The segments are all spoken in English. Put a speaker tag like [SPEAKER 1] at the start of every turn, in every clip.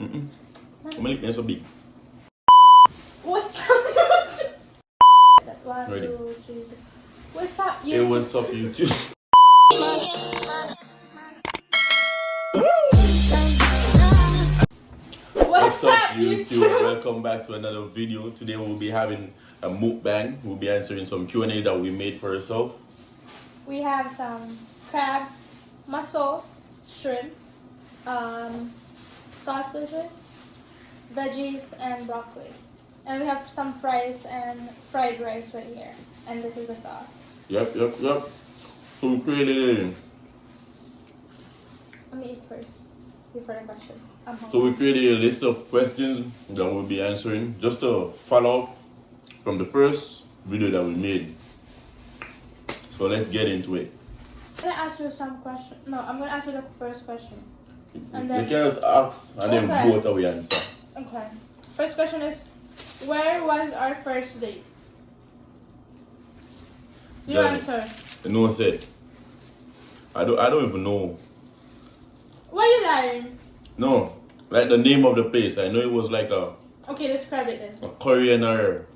[SPEAKER 1] Malik is so big.
[SPEAKER 2] What's up, YouTube? One,
[SPEAKER 1] Ready.
[SPEAKER 2] 2, 3. What's up, YouTube?
[SPEAKER 1] Hey, what's up, YouTube?
[SPEAKER 2] What's up, YouTube?
[SPEAKER 1] Welcome back to another video. Today we'll be having a mukbang. We'll be answering some Q&A that we made for ourselves.
[SPEAKER 2] We have some crabs, mussels, shrimp, sausages, veggies, and broccoli. And we have some fries and fried rice right here. And this is the sauce.
[SPEAKER 1] Yep. So we created
[SPEAKER 2] Let me eat first before the question. I'm hungry.
[SPEAKER 1] So we created a list of questions that we'll be answering, just to follow up from the first video that we made. So let's get into it.
[SPEAKER 2] I'm gonna ask you some question. No, I'm gonna ask you the first question. And
[SPEAKER 1] You
[SPEAKER 2] then,
[SPEAKER 1] can just ask and then
[SPEAKER 2] Okay.
[SPEAKER 1] both we answer.
[SPEAKER 2] okay. First question is, where was our first date? You
[SPEAKER 1] Johnny.
[SPEAKER 2] answer.
[SPEAKER 1] No one said. I don't even know.
[SPEAKER 2] Why are you lying?
[SPEAKER 1] No, like the name of the place. I know it was like a
[SPEAKER 2] Okay, describe it then.
[SPEAKER 1] Korean or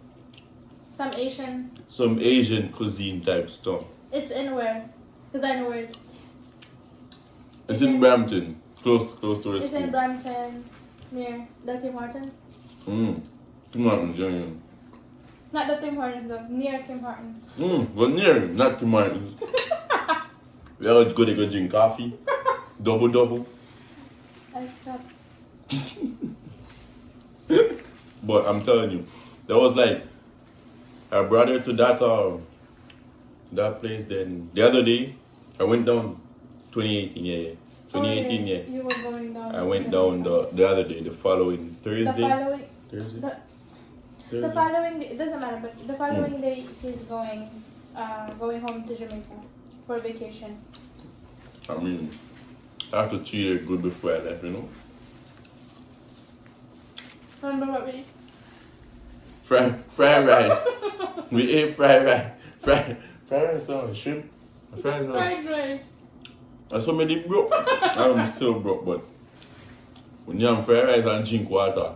[SPEAKER 2] Some Asian.
[SPEAKER 1] some Asian cuisine type stuff.
[SPEAKER 2] It's in where? Because I know where it is.
[SPEAKER 1] It's in Brampton, close to the
[SPEAKER 2] It's in
[SPEAKER 1] school.
[SPEAKER 2] Brampton, near the Tim Hortons.
[SPEAKER 1] Tim Hortons, yeah.
[SPEAKER 2] Not the Tim Hortons though, near Tim Hortons.
[SPEAKER 1] Well, near, not Tim Hortons. We always go to go drink coffee, double.
[SPEAKER 2] I stopped.
[SPEAKER 1] But I'm telling you, that was like I brought her to that place. Then the other day, I went down 2018, yeah. 2018,
[SPEAKER 2] Oh, yes,
[SPEAKER 1] yeah.
[SPEAKER 2] you were going down.
[SPEAKER 1] I went down the other day, the following Thursday.
[SPEAKER 2] The following.
[SPEAKER 1] Thursday.
[SPEAKER 2] The
[SPEAKER 1] Thursday.
[SPEAKER 2] following day, it doesn't matter, but the following day he's going home to Jamaica for vacation.
[SPEAKER 1] I mean, I have to treat her good before I left, you know.
[SPEAKER 2] Remember what we ate?
[SPEAKER 1] Fried rice. We ate fried rice. Fried rice on shrimp. Fried rice.
[SPEAKER 2] Fried rice.
[SPEAKER 1] I saw me broke. I'm still broke, but when you have fried rice and drink water.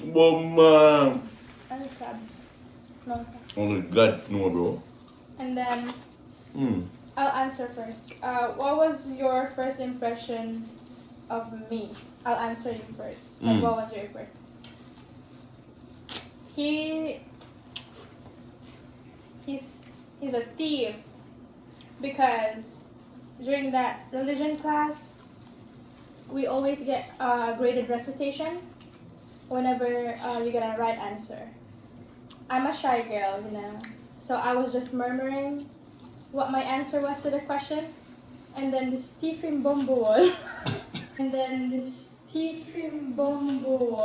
[SPEAKER 1] But man,
[SPEAKER 2] And crabs. No, sir.
[SPEAKER 1] only God know, bro.
[SPEAKER 2] And then
[SPEAKER 1] Mm.
[SPEAKER 2] I'll answer first. What was your first impression of me? I'll answer you first. Like, what was your first? He's a thief because during that religion class we always get graded recitation whenever you get a right answer. I'm a shy girl, you know, so I was just murmuring what my answer was to the question, and then this thiefing bumble and then this thiefing bumble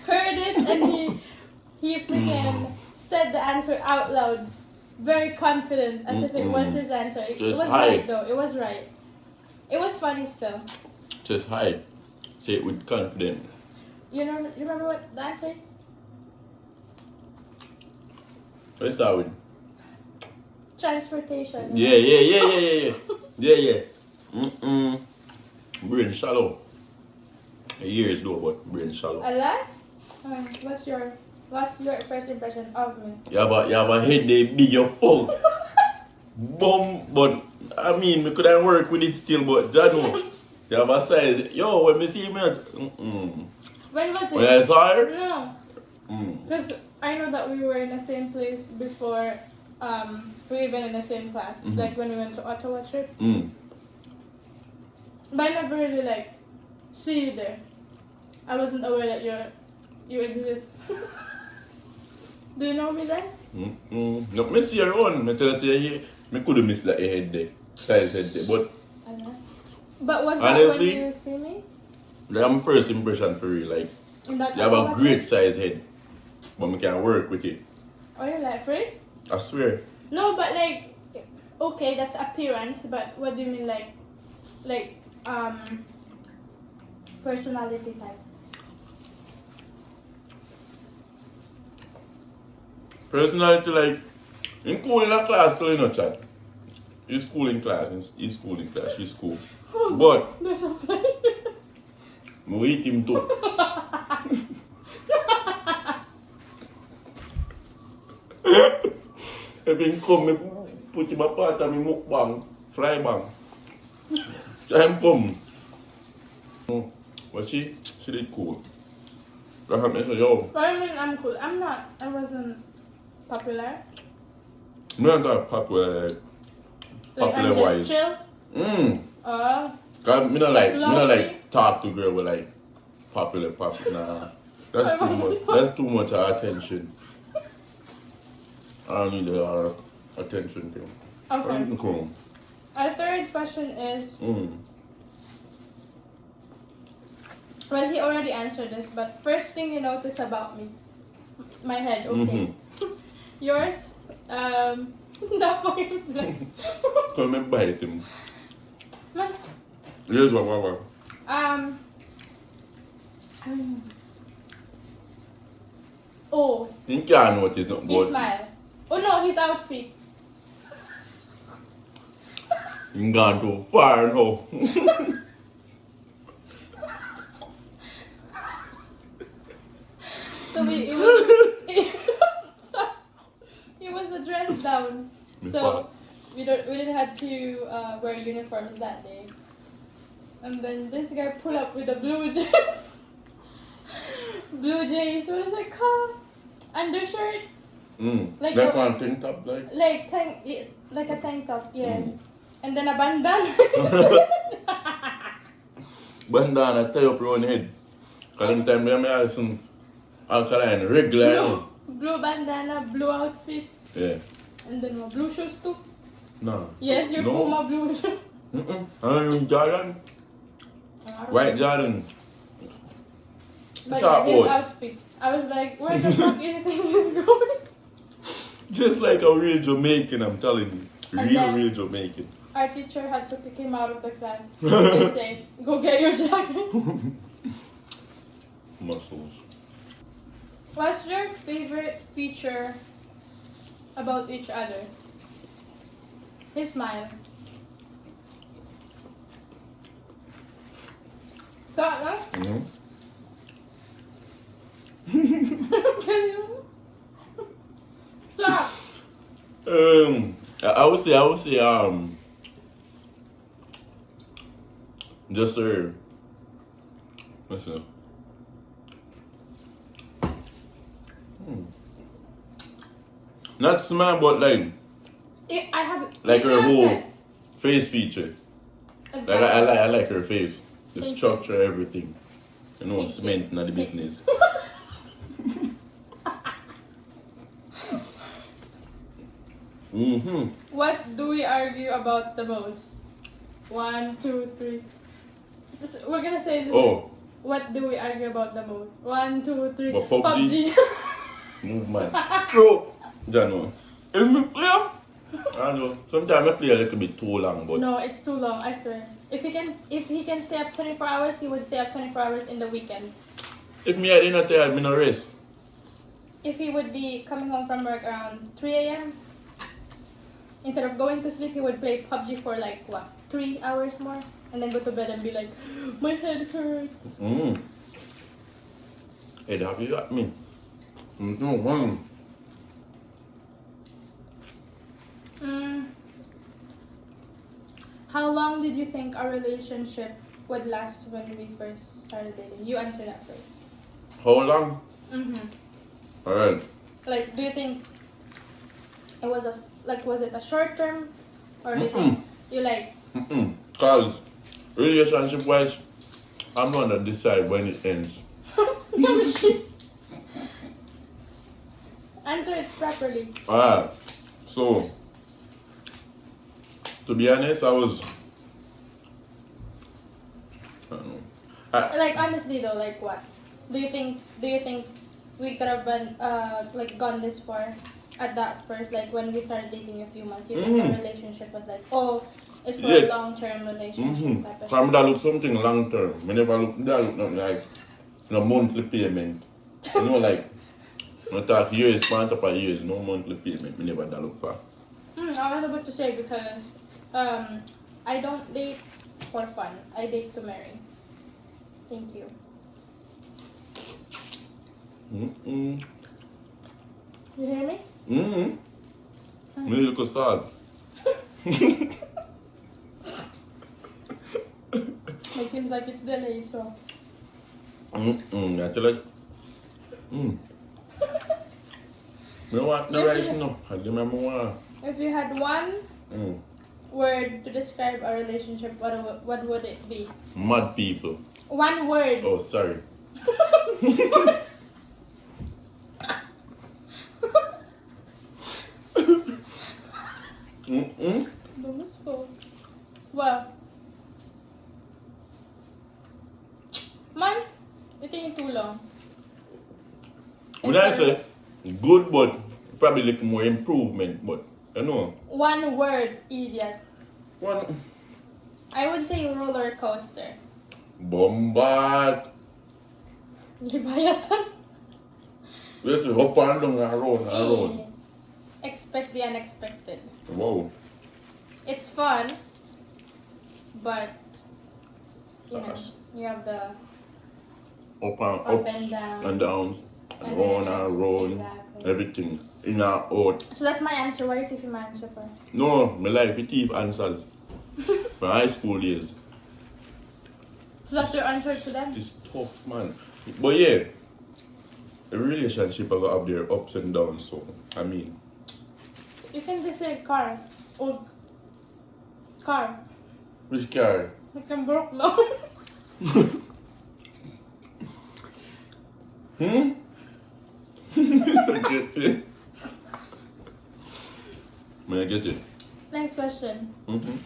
[SPEAKER 2] heard it, and he freaking said the answer out loud, very confident, as if it was his answer. It
[SPEAKER 1] Just
[SPEAKER 2] was
[SPEAKER 1] hi.
[SPEAKER 2] right though. It was right. It was funny still.
[SPEAKER 1] Just hi. Say it with confidence.
[SPEAKER 2] You remember what the answer is?
[SPEAKER 1] Let's start with.
[SPEAKER 2] Transportation.
[SPEAKER 1] Yeah. Brain shallow. Years though, but brain shallow.
[SPEAKER 2] A lot? What's your first impression of me?
[SPEAKER 1] You have a head they big, you're full. Bum, but I mean, we couldn't work with it still, but I know. You have a size. Yo, when me see me,
[SPEAKER 2] When was it?
[SPEAKER 1] when I saw her,
[SPEAKER 2] No. Because I know that we were in the same place before we even in the same class. Like when we went to Ottawa trip. But I never really like see you there. I wasn't aware that you exist. Do you know me then?
[SPEAKER 1] No, me see her on. Me tell you, me could have missed like a head there, size head there, but
[SPEAKER 2] I don't know. But was that
[SPEAKER 1] honestly,
[SPEAKER 2] when you see me?
[SPEAKER 1] that's my first impression for you. Like,
[SPEAKER 2] In that
[SPEAKER 1] you have a
[SPEAKER 2] Ottawa
[SPEAKER 1] great
[SPEAKER 2] trip?
[SPEAKER 1] size head, but me can't work with it.
[SPEAKER 2] Oh, you're like free?
[SPEAKER 1] I swear.
[SPEAKER 2] No, but like, okay, that's appearance. But what do you mean, like personality type?
[SPEAKER 1] Personality, like, In cool in a class, still in a chat. He's cool in class. He's cool in class. She's cool. But
[SPEAKER 2] There's a fly.
[SPEAKER 1] we eat him too. If he come, me put him apart of me mukbang, fly bang. Time come. But she did cool. I have message yo.
[SPEAKER 2] What do you mean I'm cool? I'm not. I wasn't popular.
[SPEAKER 1] Me not that popular
[SPEAKER 2] Like
[SPEAKER 1] popular
[SPEAKER 2] I'm just
[SPEAKER 1] wise.
[SPEAKER 2] chill.
[SPEAKER 1] Cause me not
[SPEAKER 2] Like
[SPEAKER 1] like talk to girl with like popular. Nah. That's too much. That's too much attention. I don't need a lot of attention to.
[SPEAKER 2] Okay.
[SPEAKER 1] Cool.
[SPEAKER 2] Our third question is,
[SPEAKER 1] Mm.
[SPEAKER 2] well, he already answered this, but first thing you notice about me, my head, okay. Yours, that fucking black.
[SPEAKER 1] Come and bite him.
[SPEAKER 2] Man,
[SPEAKER 1] Here's what.
[SPEAKER 2] oh,
[SPEAKER 1] You can't notice nothing
[SPEAKER 2] his smile. Oh no, his outfit.
[SPEAKER 1] You gone too far now.
[SPEAKER 2] So it was, so he was dressed down. So we didn't have to wear uniforms that day. And then this guy pulled up with the blue jays. Blue jays. What is it called? Undershirt.
[SPEAKER 1] Like one tank top like.
[SPEAKER 2] Like a tank top, yeah. And then a bandana.
[SPEAKER 1] Bandana tie up around head. Cause them time I have some alkaline regular.
[SPEAKER 2] Blue bandana, blue outfit.
[SPEAKER 1] Yeah.
[SPEAKER 2] And then my blue shoes too.
[SPEAKER 1] No.
[SPEAKER 2] Yes, your
[SPEAKER 1] No.
[SPEAKER 2] Puma blue shoes.
[SPEAKER 1] Jordan. White Jordan.
[SPEAKER 2] But
[SPEAKER 1] Top
[SPEAKER 2] yeah, his
[SPEAKER 1] boy.
[SPEAKER 2] outfit. I was like, where the fuck do you think he's going?
[SPEAKER 1] Just like a real Jamaican, I'm telling you.
[SPEAKER 2] And then-
[SPEAKER 1] Real Jamaican.
[SPEAKER 2] Our teacher had to pick him out of the class and say, go get your jacket.
[SPEAKER 1] Muscles.
[SPEAKER 2] What's your favorite feature about each other? His smile. Stop, no? Can you? Stop.
[SPEAKER 1] I would say, just listen. Not smart, but like
[SPEAKER 2] I have
[SPEAKER 1] her
[SPEAKER 2] you
[SPEAKER 1] whole
[SPEAKER 2] said-
[SPEAKER 1] face feature. Like
[SPEAKER 2] Exactly.
[SPEAKER 1] I like her face, the
[SPEAKER 2] Thank you.
[SPEAKER 1] structure, everything. You know,
[SPEAKER 2] Thank you.
[SPEAKER 1] cement, not the business.
[SPEAKER 2] What do we argue about the most? 1, 2, 3. We're gonna say this.
[SPEAKER 1] Oh,
[SPEAKER 2] What do we argue about the most? 1, 2, 3.
[SPEAKER 1] What, PUBG?
[SPEAKER 2] PUBG.
[SPEAKER 1] movement. Bro, don't know. If me play, I know. Sometimes I play a little bit too long, but
[SPEAKER 2] No, it's too long, I swear. If he can stay up 24 hours, he would stay up 24 hours in the weekend.
[SPEAKER 1] if me at dinner time, I'm no rest.
[SPEAKER 2] If he would be coming home from work around 3 a.m., instead of going to sleep, he would play PUBG for like, what, 3 hours more? And then go to bed and be like, my head hurts.
[SPEAKER 1] Hey, have you got me? Mm.
[SPEAKER 2] How long did you think our relationship would last when we first started dating? You answer that first.
[SPEAKER 1] How long? Alright.
[SPEAKER 2] Like, do you think it was was it a short term, or do you think you like?
[SPEAKER 1] Cause relationship wise, I'm gonna decide when it ends.
[SPEAKER 2] Answer it properly.
[SPEAKER 1] Alright. So to be honest, I don't know.
[SPEAKER 2] Like honestly though, like what? Do you think we could have been like gone this far at that first, like when we started dating a few months? Do you think the relationship was like, oh, it's for a long term relationship type of
[SPEAKER 1] So I'm gonna look something long term. I never look nothing like monthly payment. You know, like I thought years, point up a years, no monthly payment, me never that look for.
[SPEAKER 2] I was about to say because I don't date for fun. I date to marry. Thank you.
[SPEAKER 1] Mm-mm.
[SPEAKER 2] You hear me?
[SPEAKER 1] Mm-hmm. Me look sad.
[SPEAKER 2] It seems like it's delayed, so.
[SPEAKER 1] I tell you. Me want the rice no. I remember one.
[SPEAKER 2] If you had one word to describe our relationship, what would it be?
[SPEAKER 1] Mad people.
[SPEAKER 2] One word.
[SPEAKER 1] Oh, sorry.
[SPEAKER 2] Bumusko. Well. Man, you're taking too long.
[SPEAKER 1] When I say good, but probably like more improvement, but you know.
[SPEAKER 2] One word, idiot.
[SPEAKER 1] One.
[SPEAKER 2] I would say roller coaster.
[SPEAKER 1] Bombard.
[SPEAKER 2] Libayatan.
[SPEAKER 1] Yes, up and down and around.
[SPEAKER 2] Expect the unexpected.
[SPEAKER 1] Wow.
[SPEAKER 2] It's fun, but you know, you have the
[SPEAKER 1] Up and ups
[SPEAKER 2] and downs.
[SPEAKER 1] and downs and on and round.
[SPEAKER 2] Exactly.
[SPEAKER 1] Everything. In and out.
[SPEAKER 2] So that's my answer. Why are you taking my answer for?
[SPEAKER 1] No, my life it keep answers. From high school years.
[SPEAKER 2] So that's your answer to them?
[SPEAKER 1] It's tough, man. But yeah, a relationship I got up there ups and downs. So I mean,
[SPEAKER 2] You can just say car. Old car.
[SPEAKER 1] which car?
[SPEAKER 2] Like I'm broke now.
[SPEAKER 1] Get it? May I get it?
[SPEAKER 2] Next question.
[SPEAKER 1] Mm-hmm.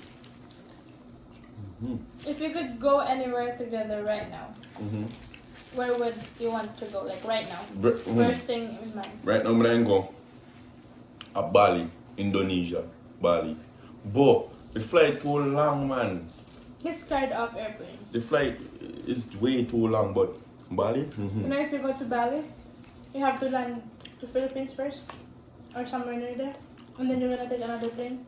[SPEAKER 2] If you could go anywhere together right now,
[SPEAKER 1] Mm-hmm.
[SPEAKER 2] where would you want to go? Like right now. First thing in mind.
[SPEAKER 1] Right now, I'm gonna go to Bali, Indonesia, Bali. But the flight too long, man.
[SPEAKER 2] He's scared of airplanes.
[SPEAKER 1] The flight is way too long, but Bali. Mm-hmm.
[SPEAKER 2] You know, if you go to Bali, you have to land to Philippines first, or somewhere near there, and then you're gonna take another plane.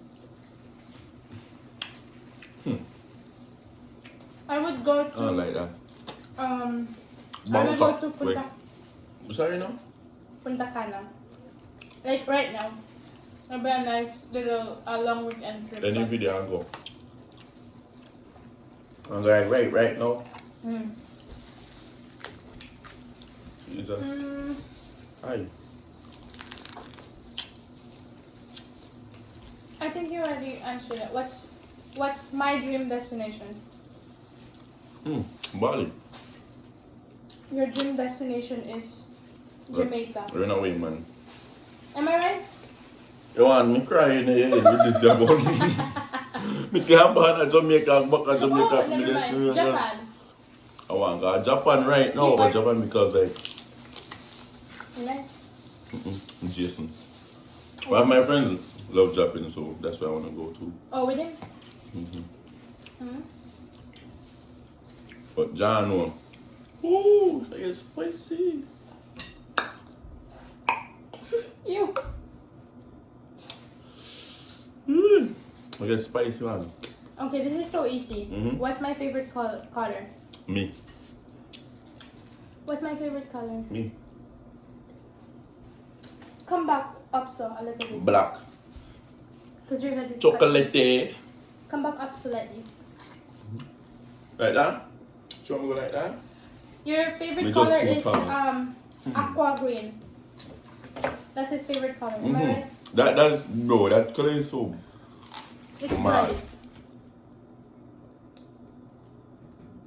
[SPEAKER 2] I would go to.
[SPEAKER 1] I don't like that.
[SPEAKER 2] I would go to Punta
[SPEAKER 1] Sorry, no?
[SPEAKER 2] Punta Cana. Like right now. It'll be a nice little long weekend trip.
[SPEAKER 1] Any video I go. I'm like, right now. Jesus. Hi.
[SPEAKER 2] I think you already answered it. What's my dream destination?
[SPEAKER 1] Bali.
[SPEAKER 2] Your dream destination is Jamaica.
[SPEAKER 1] Run away, man.
[SPEAKER 2] Am I right?
[SPEAKER 1] You want me crying here with this job on me? Me can't ban a Jamaica, back a Jamaica.
[SPEAKER 2] Oh, never mind. Japan.
[SPEAKER 1] I want to go to Japan right now, but Japan because like
[SPEAKER 2] Nice.
[SPEAKER 1] Jason. But my friends love Japan, so that's where I want to go to.
[SPEAKER 2] Oh, with him?
[SPEAKER 1] But John, no. Ooh, it's spicy.
[SPEAKER 2] You.
[SPEAKER 1] I get spicy one.
[SPEAKER 2] Okay, this is so easy. What's my favorite color?
[SPEAKER 1] Me.
[SPEAKER 2] What's my favorite color?
[SPEAKER 1] Me.
[SPEAKER 2] Come back up so a little bit.
[SPEAKER 1] Black.
[SPEAKER 2] Because your head is
[SPEAKER 1] Chocolate.
[SPEAKER 2] Come back up so like this.
[SPEAKER 1] Like that? Show me go like that?
[SPEAKER 2] Your favorite
[SPEAKER 1] We
[SPEAKER 2] color
[SPEAKER 1] just
[SPEAKER 2] is
[SPEAKER 1] put
[SPEAKER 2] aqua green. That's his favorite color. Am I right?
[SPEAKER 1] That's no, that color is so
[SPEAKER 2] It's
[SPEAKER 1] mad.
[SPEAKER 2] bright.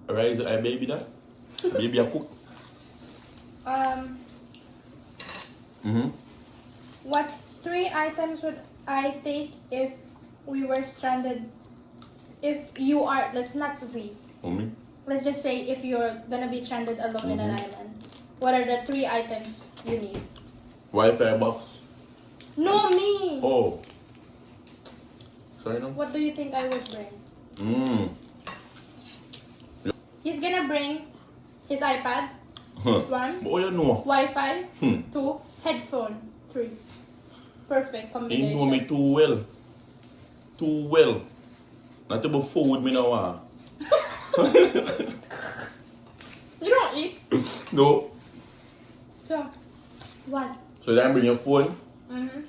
[SPEAKER 1] Alright, so I baby that? Baby a cook?
[SPEAKER 2] What 3 items would I take if we were stranded? If you are, let's not we.
[SPEAKER 1] Me?
[SPEAKER 2] Let's just say if you're gonna be stranded alone in an island. What are the 3 items you need?
[SPEAKER 1] Wi-Fi box.
[SPEAKER 2] No, me!
[SPEAKER 1] Oh. Sorry, no?
[SPEAKER 2] What do you think I would bring? He's gonna bring his iPad.
[SPEAKER 1] Huh.
[SPEAKER 2] 1.
[SPEAKER 1] Oh, you know.
[SPEAKER 2] Wi-Fi. 2. Headphone 3. Perfect
[SPEAKER 1] You
[SPEAKER 2] combination.
[SPEAKER 1] know me too well. Too well. Not about food, me now.
[SPEAKER 2] You don't eat.
[SPEAKER 1] No.
[SPEAKER 2] So, what?
[SPEAKER 1] So then bring your phone.
[SPEAKER 2] Mm-hmm.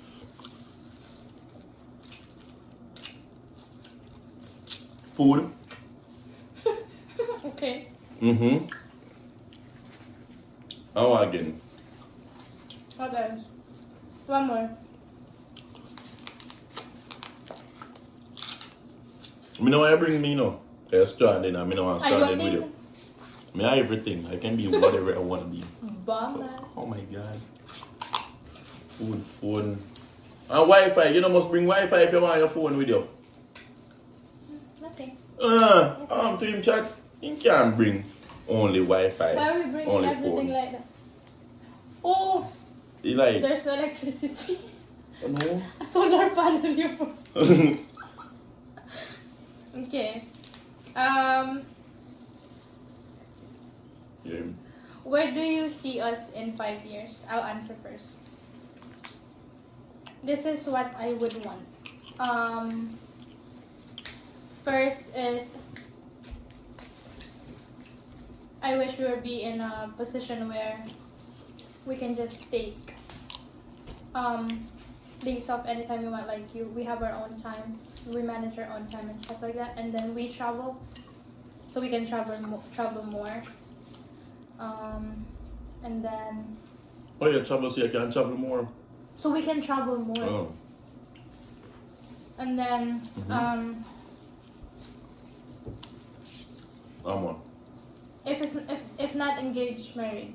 [SPEAKER 1] Food.
[SPEAKER 2] Okay.
[SPEAKER 1] Mm-hmm. How again?
[SPEAKER 2] What else? One more.
[SPEAKER 1] Me know I bring me now. I strand then I me know I
[SPEAKER 2] Are
[SPEAKER 1] stand
[SPEAKER 2] you
[SPEAKER 1] then
[SPEAKER 2] a
[SPEAKER 1] with you.
[SPEAKER 2] thing?
[SPEAKER 1] Me have everything. I can be whatever I want to be.
[SPEAKER 2] Bomb.
[SPEAKER 1] Oh my god. Food, phone. And Wi-Fi. You know must bring Wi-Fi if you want your phone with you.
[SPEAKER 2] Nothing.
[SPEAKER 1] To him chat. He can't bring only Wi-Fi.
[SPEAKER 2] Why are we bringing
[SPEAKER 1] only
[SPEAKER 2] everything
[SPEAKER 1] phone.
[SPEAKER 2] like that? Oh,
[SPEAKER 1] He like,
[SPEAKER 2] there's no electricity.
[SPEAKER 1] no.
[SPEAKER 2] A solar panel in your phone. Okay.
[SPEAKER 1] Yeah.
[SPEAKER 2] Where do you see us in 5 years? I'll answer first. This is what I would want. First is I wish we would be in a position where we can just take days off anytime we want. Like we have our own time. We manage our own time and stuff like that, and then we travel, so we can travel more. And then
[SPEAKER 1] Oh, you travel so you can travel more.
[SPEAKER 2] so we can travel more.
[SPEAKER 1] Oh.
[SPEAKER 2] And then
[SPEAKER 1] I'm on.
[SPEAKER 2] if not engaged, married.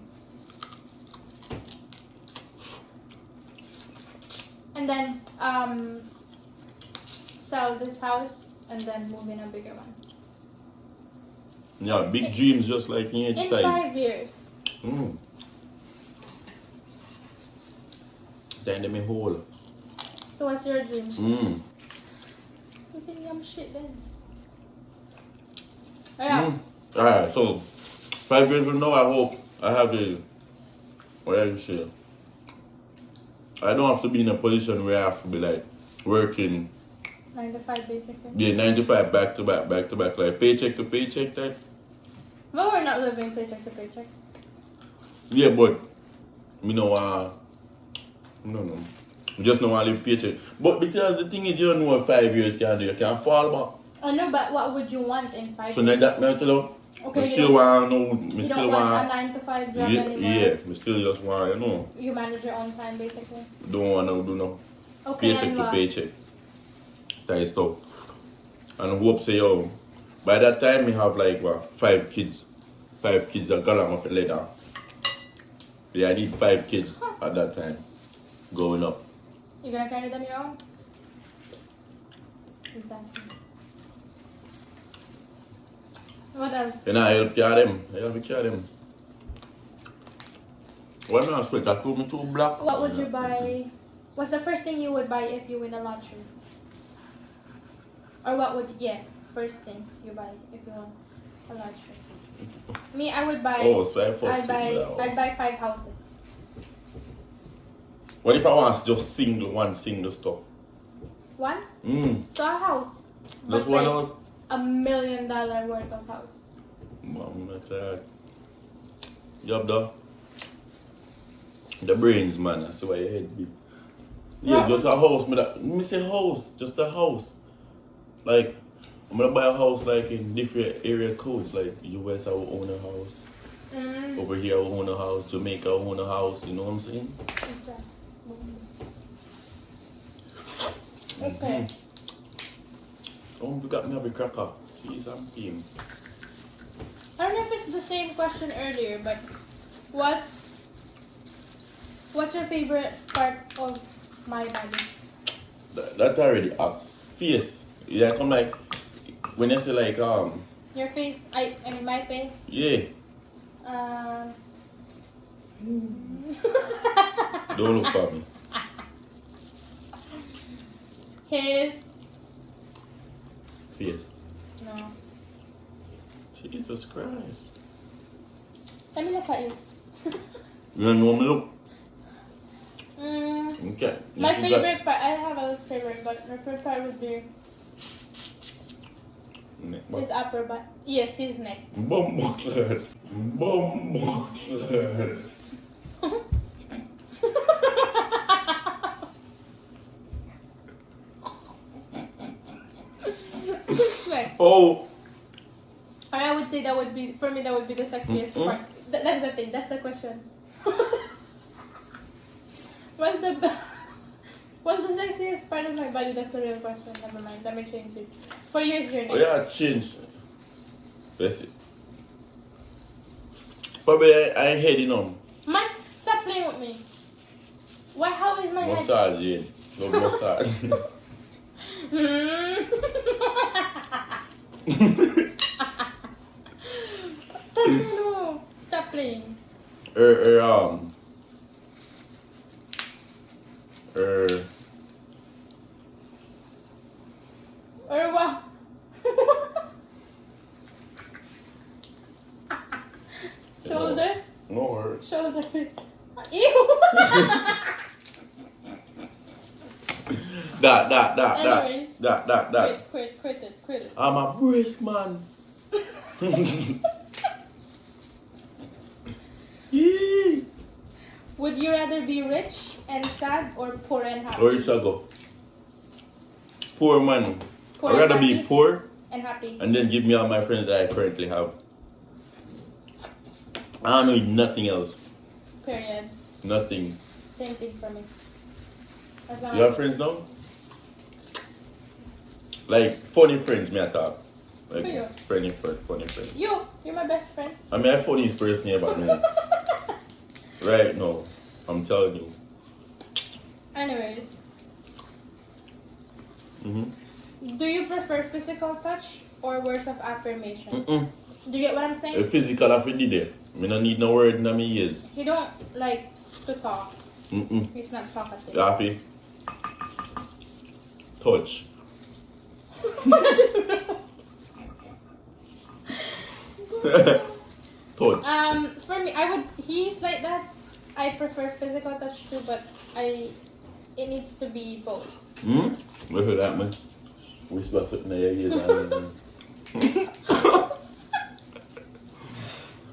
[SPEAKER 2] And then sell this house and then move in a bigger one.
[SPEAKER 1] Yeah, big dreams just like in
[SPEAKER 2] In
[SPEAKER 1] size.
[SPEAKER 2] 5 years.
[SPEAKER 1] Then they me whole.
[SPEAKER 2] So what's your dream?
[SPEAKER 1] Mm.
[SPEAKER 2] You can yum shit then. Oh, yeah.
[SPEAKER 1] Alright, so 5 years from now I hope I have a, what I say, I don't have to be in a position where I have to be like working
[SPEAKER 2] 9 to 5 basically.
[SPEAKER 1] 9 to 5 back to back, like paycheck to paycheck type.
[SPEAKER 2] But we're not living paycheck to paycheck.
[SPEAKER 1] Yeah, but me no no. Just no want to live paycheck. But because the thing is you don't know what 5 years can do, you can fall back.
[SPEAKER 2] I know, but what would you want in 5
[SPEAKER 1] So
[SPEAKER 2] years?
[SPEAKER 1] now that me tell you,
[SPEAKER 2] Okay,
[SPEAKER 1] me
[SPEAKER 2] you
[SPEAKER 1] still
[SPEAKER 2] don't-
[SPEAKER 1] want no, me
[SPEAKER 2] You
[SPEAKER 1] still
[SPEAKER 2] don't want a
[SPEAKER 1] want
[SPEAKER 2] 9 to 5 job
[SPEAKER 1] yeah,
[SPEAKER 2] anymore?
[SPEAKER 1] yeah, me still just want, you know,
[SPEAKER 2] You manage your own time basically?
[SPEAKER 1] don't want to do no
[SPEAKER 2] Okay,
[SPEAKER 1] paycheck
[SPEAKER 2] and
[SPEAKER 1] to
[SPEAKER 2] what?
[SPEAKER 1] paycheck type stuff. And hope say yo, by that time me have like what, 5 kids. 5 kids that got off later. Yeah, I need 5 kids at that time. Going up.
[SPEAKER 2] You gonna carry them your own? Exactly. What else?
[SPEAKER 1] And I help carry them. I help carry them. Why not expect I feel me too black?
[SPEAKER 2] What would you buy? What's the first thing you would buy if you win a lottery? Or what would, first thing you buy if you won a lottery? Me, I would buy,
[SPEAKER 1] Oh, so I first
[SPEAKER 2] I'd buy 5 houses.
[SPEAKER 1] What if I want just one single stuff?
[SPEAKER 2] One?
[SPEAKER 1] Mm.
[SPEAKER 2] So a house.
[SPEAKER 1] Just
[SPEAKER 2] But
[SPEAKER 1] one
[SPEAKER 2] like
[SPEAKER 1] house?
[SPEAKER 2] $1 million worth of house.
[SPEAKER 1] Mom, that's right. Yup, though. The brains, man. That's why your head big. Yeah,
[SPEAKER 2] What?
[SPEAKER 1] just a house. Me say house. Just a house. Like, I'm gonna buy a house like in different area codes. Like, US, I will own a house. Over here, I will own a house. Jamaica, I will own a house. You know what I'm saying?
[SPEAKER 2] Exactly. Okay.
[SPEAKER 1] Oh, you got me a cracker. Jeez, I'm game.
[SPEAKER 2] I don't know if it's the same question earlier, but what's your favorite part of my body?
[SPEAKER 1] That already up. Face. Yeah, come like when you say like
[SPEAKER 2] Your face? I mean my face?
[SPEAKER 1] yeah. Don't look for me.
[SPEAKER 2] His?
[SPEAKER 1] Face.
[SPEAKER 2] No.
[SPEAKER 1] Jesus Christ.
[SPEAKER 2] Let me look at you.
[SPEAKER 1] You don't know me look. can't.
[SPEAKER 2] My
[SPEAKER 1] If you got-
[SPEAKER 2] favorite part, I have a favorite, but my favorite part would be his upper butt. Yes, his neck.
[SPEAKER 1] Bomboclad. Bomboclad.
[SPEAKER 2] Neck.
[SPEAKER 1] Oh.
[SPEAKER 2] And I would say that would be, for me, that would be the sexiest part. That's the thing, that's the question. What's the what's the sexiest part of my body? That's the real question. Never mind, let me change it. For you, it's your neck.
[SPEAKER 1] Oh yeah, change. That's it. Probably I head, you know.
[SPEAKER 2] Man, stop playing with me. Why? How is my head?
[SPEAKER 1] Massage, yeah. Love massage.
[SPEAKER 2] No, stop playing.
[SPEAKER 1] Or
[SPEAKER 2] Or what? Shoulder?
[SPEAKER 1] no hurt.
[SPEAKER 2] Shoulder. Ew!
[SPEAKER 1] That.
[SPEAKER 2] Anyways.
[SPEAKER 1] That.
[SPEAKER 2] Quit it.
[SPEAKER 1] I'm a brisk man. Yee.
[SPEAKER 2] Would you rather be rich and sad or poor and happy?
[SPEAKER 1] Where should I go? Poor man.
[SPEAKER 2] Poor
[SPEAKER 1] I'd
[SPEAKER 2] and
[SPEAKER 1] rather be
[SPEAKER 2] happy?
[SPEAKER 1] poor
[SPEAKER 2] And happy.
[SPEAKER 1] and then give me all my friends that I currently have. I don't need nothing else.
[SPEAKER 2] Period.
[SPEAKER 1] Nothing.
[SPEAKER 2] Same thing for me. As long
[SPEAKER 1] You have
[SPEAKER 2] as-
[SPEAKER 1] friends now? Like funny friends, me I talk. Like
[SPEAKER 2] Who you?
[SPEAKER 1] funny friends.
[SPEAKER 2] You're my best friend.
[SPEAKER 1] I mean, I funny person about me. Right now, I'm telling you.
[SPEAKER 2] Anyways,
[SPEAKER 1] Mm-hmm.
[SPEAKER 2] do you prefer physical touch or words of affirmation?
[SPEAKER 1] Mm-mm.
[SPEAKER 2] Do you get what I'm
[SPEAKER 1] A
[SPEAKER 2] saying?
[SPEAKER 1] physical I did it. I don't need no word in my ears.
[SPEAKER 2] He don't like to talk.
[SPEAKER 1] Mm-mm.
[SPEAKER 2] He's not talkative.
[SPEAKER 1] Happy. Touch. Touch.
[SPEAKER 2] For me, he's like that. I prefer physical touch too, but it needs to be both.
[SPEAKER 1] Hmm? Look at that, man. Whisper something in your ears.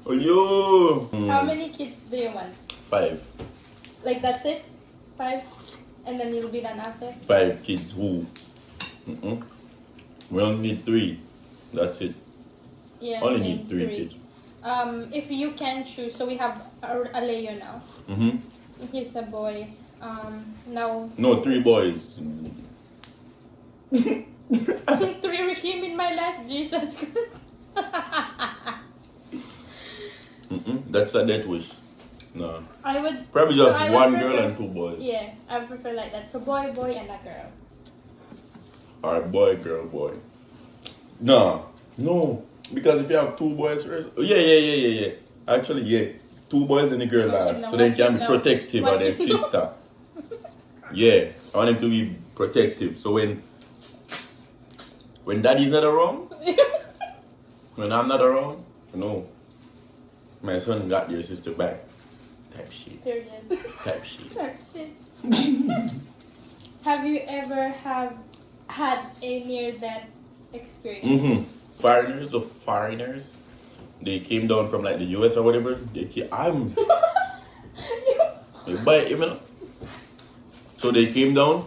[SPEAKER 1] Oh, yo.
[SPEAKER 2] How many kids do you want?
[SPEAKER 1] 5.
[SPEAKER 2] Like that's it? 5? And then you'll be done after?
[SPEAKER 1] 5 kids who? Mm-mm. We only need 3. That's it.
[SPEAKER 2] Yeah,
[SPEAKER 1] Only
[SPEAKER 2] same,
[SPEAKER 1] need 3 kids.
[SPEAKER 2] If you can choose, so we have a Leo now.
[SPEAKER 1] Mm-hmm.
[SPEAKER 2] He's a boy. Now
[SPEAKER 1] No, 3 boys.
[SPEAKER 2] 3 came in my life, Jesus Christ.
[SPEAKER 1] Mm-mm. That's a death wish. No.
[SPEAKER 2] I would
[SPEAKER 1] Probably
[SPEAKER 2] so
[SPEAKER 1] just
[SPEAKER 2] I would
[SPEAKER 1] one
[SPEAKER 2] prefer-
[SPEAKER 1] girl and 2 boys.
[SPEAKER 2] Yeah, I would prefer like that. So boy, and a girl.
[SPEAKER 1] Or boy, girl, boy. No. Because if you have 2 boys first. Oh, yeah. Actually, yeah. 2 boys and a girl
[SPEAKER 2] Watch it
[SPEAKER 1] last.
[SPEAKER 2] now,
[SPEAKER 1] So they
[SPEAKER 2] watch
[SPEAKER 1] can
[SPEAKER 2] it
[SPEAKER 1] be
[SPEAKER 2] now.
[SPEAKER 1] protective of
[SPEAKER 2] Watch
[SPEAKER 1] their
[SPEAKER 2] it now.
[SPEAKER 1] sister. Yeah. I want them to be protective. So when daddy's not around, when I'm not around, no. My son got your sister back. Type shit.
[SPEAKER 2] Period.
[SPEAKER 1] Type shit.
[SPEAKER 2] Type shit. Have you ever had a near-death experience?
[SPEAKER 1] Mm-hmm. Foreigners. They came down from like the US or whatever. So they came down.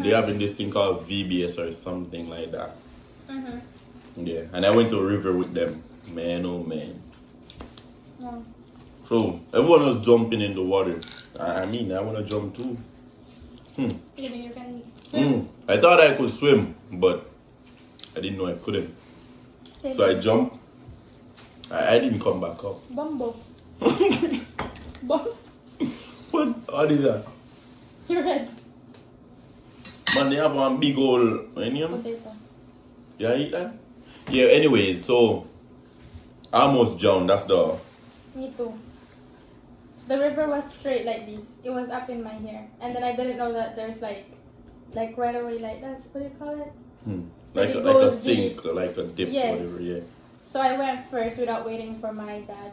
[SPEAKER 1] They having this thing called VBS or something like that.
[SPEAKER 2] Mm-hmm.
[SPEAKER 1] Yeah. And I went to a river with them. Man, oh man.
[SPEAKER 2] Yeah.
[SPEAKER 1] So everyone was jumping in the water. I mean, I want to jump too.
[SPEAKER 2] You can
[SPEAKER 1] I thought I could swim, but I didn't know I couldn't.
[SPEAKER 2] say
[SPEAKER 1] So I jumped. I didn't come back up.
[SPEAKER 2] Bumbo.
[SPEAKER 1] What is that?
[SPEAKER 2] Your head.
[SPEAKER 1] Man, they have one big old onion.
[SPEAKER 2] Potato.
[SPEAKER 1] Yeah, eat that? Yeah, anyways, so I almost drowned. That's the.
[SPEAKER 2] Me too. The river was straight like this. It was up in my hair. And then I didn't know that there's like right away like that. What do you call it?
[SPEAKER 1] Like
[SPEAKER 2] It
[SPEAKER 1] a
[SPEAKER 2] goes
[SPEAKER 1] sink,
[SPEAKER 2] deep.
[SPEAKER 1] like a dip,
[SPEAKER 2] Yes.
[SPEAKER 1] whatever, yeah.
[SPEAKER 2] So I went first without waiting for my dad.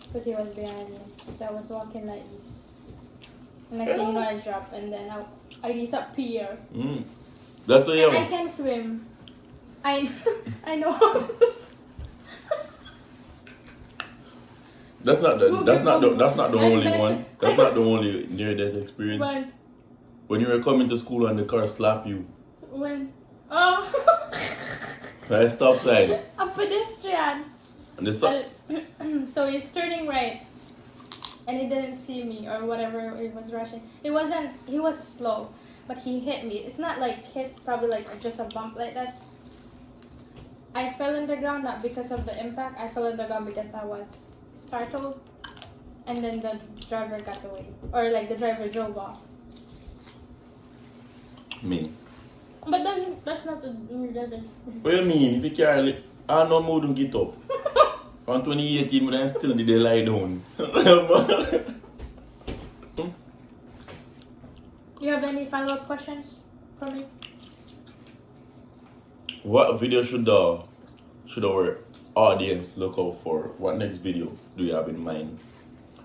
[SPEAKER 2] Because he was behind me. So I was walking like this. Next thing you know, I drop, and then I disappear.
[SPEAKER 1] That's a
[SPEAKER 2] And I can swim. I know how to swim.
[SPEAKER 1] That's not the only one. That's not the only near-death experience. When you were coming to school and the car slapped you.
[SPEAKER 2] When? Oh.
[SPEAKER 1] Right, stop sign.
[SPEAKER 2] A pedestrian.
[SPEAKER 1] And the
[SPEAKER 2] So he's turning right, and he didn't see me or whatever. He was rushing. He was slow, but he hit me. It's not like hit, probably like just a bump like that. I fell in the ground not because of the impact. I fell in the ground because I was startled, and then the driver got away, or like the driver drove off.
[SPEAKER 1] Me.
[SPEAKER 2] But then that's not the other.
[SPEAKER 1] What do you mean? If you can't, I know more than get up. On 2018, I still did they lie down.
[SPEAKER 2] You have any follow-up questions for me?
[SPEAKER 1] What video should our audience look out for? What next video do you have in mind?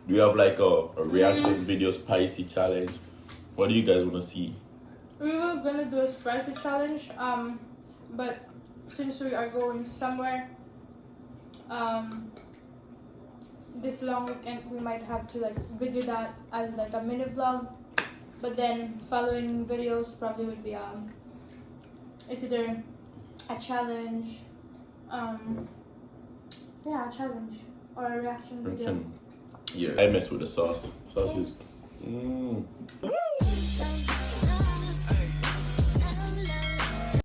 [SPEAKER 1] Do you have like a reaction video spicy challenge? What do you guys want to see?
[SPEAKER 2] We were gonna do a spicy challenge, but since we are going somewhere this long weekend, we might have to like video that as like a mini vlog. But then following videos probably would be it's either a challenge, a challenge or a reaction video.
[SPEAKER 1] Yeah, I mess with the sauce. Sauce is.